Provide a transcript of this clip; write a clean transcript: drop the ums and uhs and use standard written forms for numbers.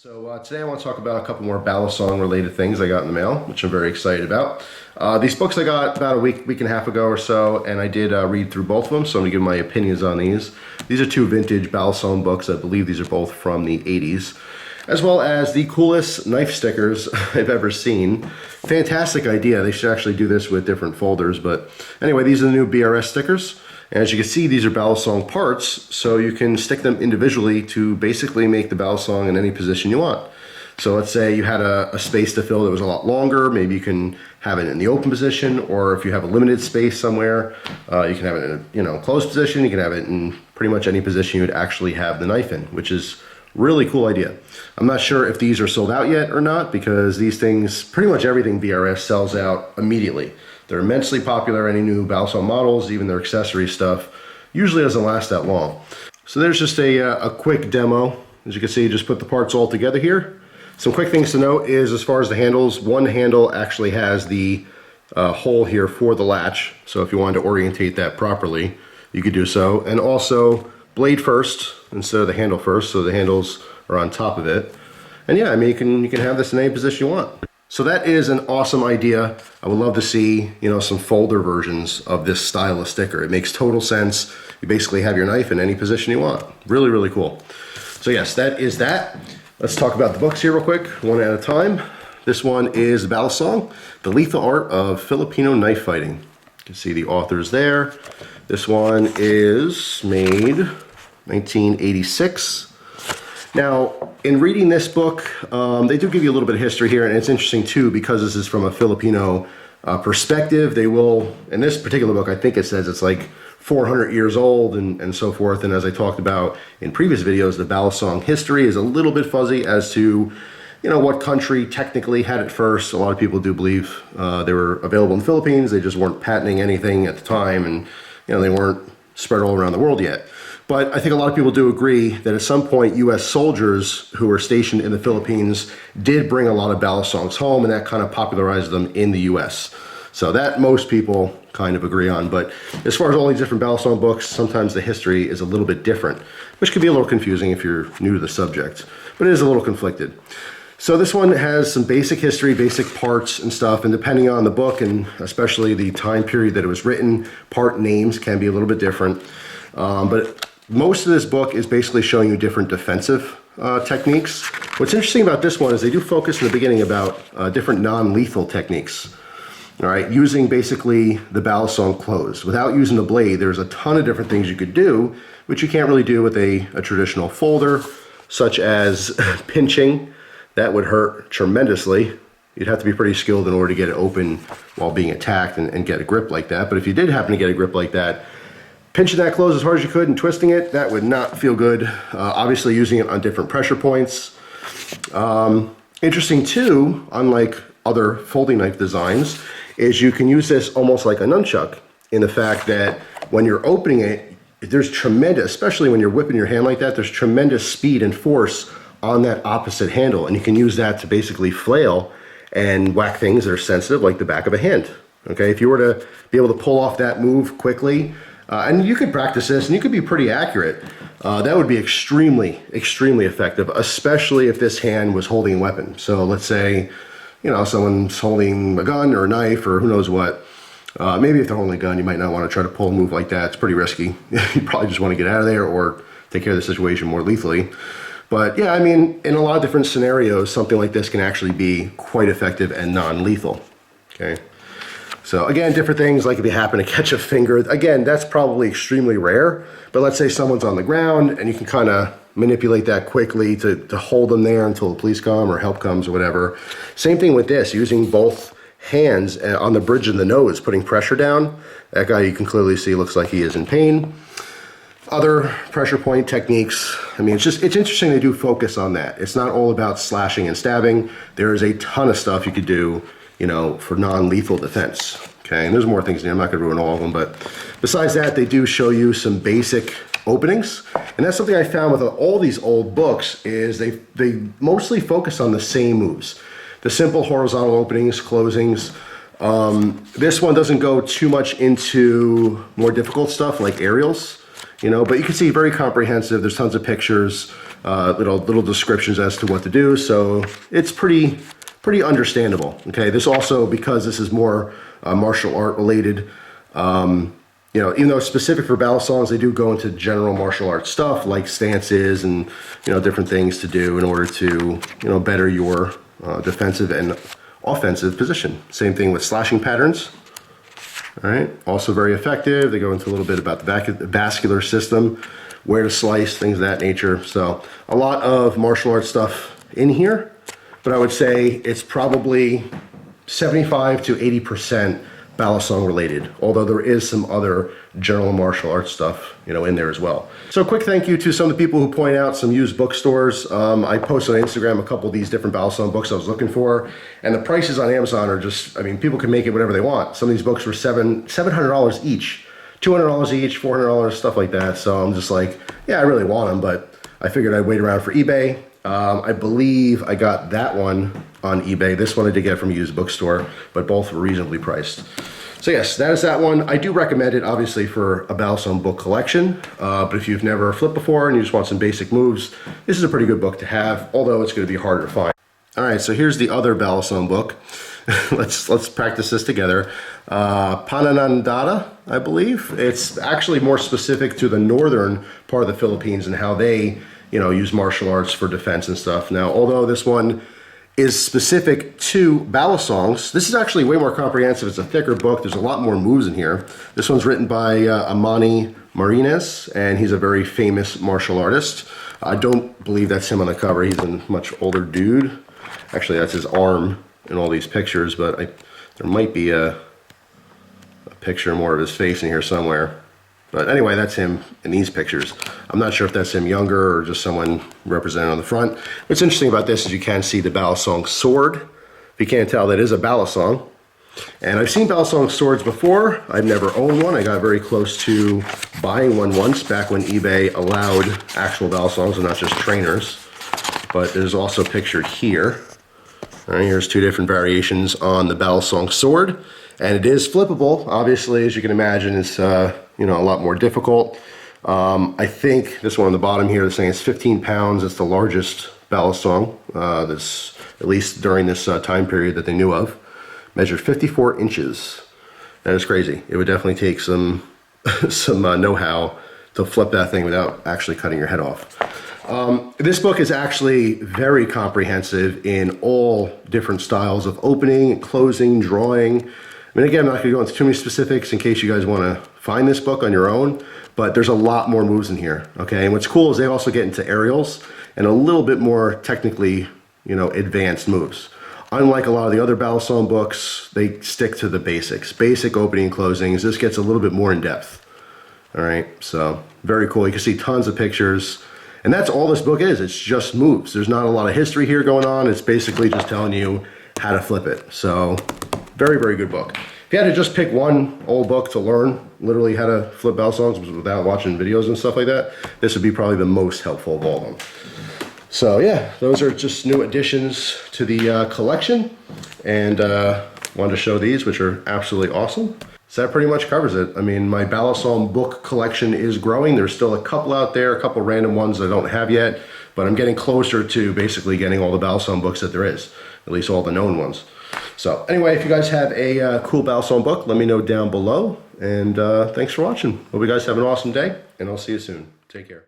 So today I want to talk about a couple more Balisong related things I got in the mail, which I'm very excited about. These books I got about a week and a half ago or so, and I did read through both of them, so I'm going to give my opinions on these. These are two vintage Balisong books. I believe these are both from the 80s, as well as the coolest knife stickers I've ever seen. Fantastic idea. They should actually do this with different folders, but anyway, these are the new BRS stickers. And as you can see, these are Balisong parts, so you can stick them individually to basically make the Balisong in any position you want. So let's say you had a space to fill that was a lot longer, maybe you can have it in the open position, or if you have a limited space somewhere, you can have it in a closed position, you can have it in pretty much any position you would actually have the knife in, which is really cool idea. I'm not sure if these are sold out yet or not, because these things, pretty much everything BRS sells out immediately. They're immensely popular. Any new Balisong models, even their accessory stuff, usually doesn't last that long. So there's just a quick demo. As you can see, just put the parts all together here. Some quick things to note is, as far as the handles, one handle actually has the hole here for the latch. So if you wanted to orientate that properly, you could do so. And also blade first instead of the handle first, so the handles are on top of it. And yeah, I mean, you can have this in any position you want. So that is an awesome idea. I would love to see, some folder versions of this style of sticker. It makes total sense. You basically have your knife in any position you want. Really, really cool. So yes, that is that. Let's talk about the books here real quick, one at a time. This one is Balisong, The Lethal Art of Filipino Knife Fighting. You can see the authors there. This one is made 1986. Now, in reading this book, they do give you a little bit of history here, and it's interesting too, because this is from a Filipino perspective. They will, in this particular book, I think it says it's like 400 years old and so forth. And as I talked about in previous videos, the Balisong history is a little bit fuzzy as to, what country technically had it first. A lot of people do believe they were available in the Philippines. They just weren't patenting anything at the time, and they weren't spread all around the world yet. But I think a lot of people do agree that at some point, U.S. soldiers who were stationed in the Philippines did bring a lot of Balisongs home, and that kind of popularized them in the U.S. So that most people kind of agree on. But as far as all these different Balisong books, sometimes the history is a little bit different, which can be a little confusing if you're new to the subject, but it is a little conflicted. So this one has some basic history, basic parts and stuff, and depending on the book, and especially the time period that it was written, part names can be a little bit different. But most of this book is basically showing you different defensive techniques. What's interesting about this one is they do focus in the beginning about different non-lethal techniques. All right, using basically the Balisong closed. Without using the blade, there's a ton of different things you could do, which you can't really do with a traditional folder, such as pinching. That would hurt tremendously. You'd have to be pretty skilled in order to get it open while being attacked and get a grip like that. But if you did happen to get a grip like that, pinching that closed as hard as you could and twisting it, that would not feel good. Obviously using it on different pressure points. Interesting too, unlike other folding knife designs, is you can use this almost like a nunchuck, in the fact that when you're opening it, there's tremendous, especially when you're whipping your hand like that, there's tremendous speed and force on that opposite handle, and you can use that to basically flail and whack things that are sensitive, like the back of a hand. Okay, if you were to be able to pull off that move quickly, and you could practice this and you could be pretty accurate, that would be extremely, extremely effective, especially if this hand was holding a weapon. So let's say, someone's holding a gun or a knife or who knows what. Maybe if they're holding a gun, you might not want to try to pull a move like that. It's pretty risky. You probably just want to get out of there or take care of the situation more lethally. But yeah, I mean, in a lot of different scenarios, something like this can actually be quite effective and non-lethal. Okay. So again, different things, like if you happen to catch a finger, again, that's probably extremely rare. But let's say someone's on the ground and you can kind of manipulate that quickly to hold them there until the police come or help comes or whatever. Same thing with this, using both hands on the bridge of the nose, putting pressure down. That guy, you can clearly see, looks like he is in pain. Other pressure point techniques, I mean, it's interesting they do focus on that. It's not all about slashing and stabbing. There is a ton of stuff you could do, for non-lethal defense. Okay, and there's more things in here. I'm not going to ruin all of them, but besides that, they do show you some basic openings. And that's something I found with all these old books, is they mostly focus on the same moves. The simple horizontal openings, closings. This one doesn't go too much into more difficult stuff like aerials. But you can see very comprehensive. There's tons of pictures. little descriptions as to what to do. So it's pretty understandable. Okay, this also, because this is more martial art related, you know, even though it's specific for Balisongs, they do go into general martial arts stuff like stances and, you know, different things to do in order to, you know, better your defensive and offensive position. Same thing with slashing patterns. All right, also very effective. They go into a little bit about the vascular system, where to slice, things of that nature. So a lot of martial arts stuff in here, but I would say it's probably 75 to 80% Balisong related, although there is some other general martial arts stuff, you know, in there as well. So a quick thank you to some of the people who point out some used bookstores. I posted on Instagram a couple of these different Balisong books I was looking for, and the prices on Amazon are just, I mean, people can make it whatever they want. Some of these books were $700 each, $200 each, $400, stuff like that. So I'm just like, yeah, I really want them, but I figured I'd wait around for eBay. I believe I got that one on eBay. This one I did get from a used bookstore, but both were reasonably priced. So yes, that is that one. I do recommend it, obviously, for a Balisong book collection. But if you've never flipped before and you just want some basic moves, this is a pretty good book to have, although it's going to be harder to find. All right, so here's the other Balisong book. let's practice this together. Pananandata, I believe. It's actually more specific to the northern part of the Philippines and how they, you know, use martial arts for defense and stuff. Now, although this one is specific to Balisongs, this is actually way more comprehensive. It's a thicker book. There's a lot more moves in here. This one's written by Amani Marines, and he's a very famous martial artist. I don't believe that's him on the cover. He's a much older dude. Actually, that's his arm in all these pictures, but there might be a picture more of his face in here somewhere. But anyway, that's him in these pictures. I'm not sure if that's him younger or just someone represented on the front. What's interesting about this is you can see the Balisong sword. If you can't tell, that is a Balisong. And I've seen Balisong swords before. I've never owned one. I got very close to buying one once back when eBay allowed actual Balisongs and not just trainers. But there's also pictured here. All right, here's two different variations on the Balisong sword. And it is flippable. Obviously, as you can imagine, it's you know, a lot more difficult. I think this one on the bottom here is saying it's 15 pounds. It's the largest Balisong, this, at least during this time period that they knew of. Measured 54 inches. That is crazy. It would definitely take some know-how to flip that thing without actually cutting your head off. This book is actually very comprehensive in all different styles of opening, closing, drawing. I mean, again, I'm not going to go into too many specifics in case you guys want to find this book on your own, but there's a lot more moves in here, okay? And what's cool is they also get into aerials and a little bit more technically, you know, advanced moves. Unlike a lot of the other Balisong books, they stick to the basics. Basic opening and closings. This gets a little bit more in depth, all right? So, very cool. You can see tons of pictures. And that's all this book is. It's just moves. There's not a lot of history here going on. It's basically just telling you how to flip it. So, very, very good book. If you had to just pick one old book to learn literally how to flip Balisongs without watching videos and stuff like that, this would be probably the most helpful of all of them. So yeah, those are just new additions to the collection, and wanted to show these, which are absolutely awesome. So that pretty much covers it. I mean, my Balisong book collection is growing. There's still a couple out there, a couple random ones I don't have yet, but I'm getting closer to basically getting all the Balisong books that there is, at least all the known ones. So anyway, if you guys have a cool Balisong book, let me know down below. And thanks for watching. Hope you guys have an awesome day, and I'll see you soon. Take care.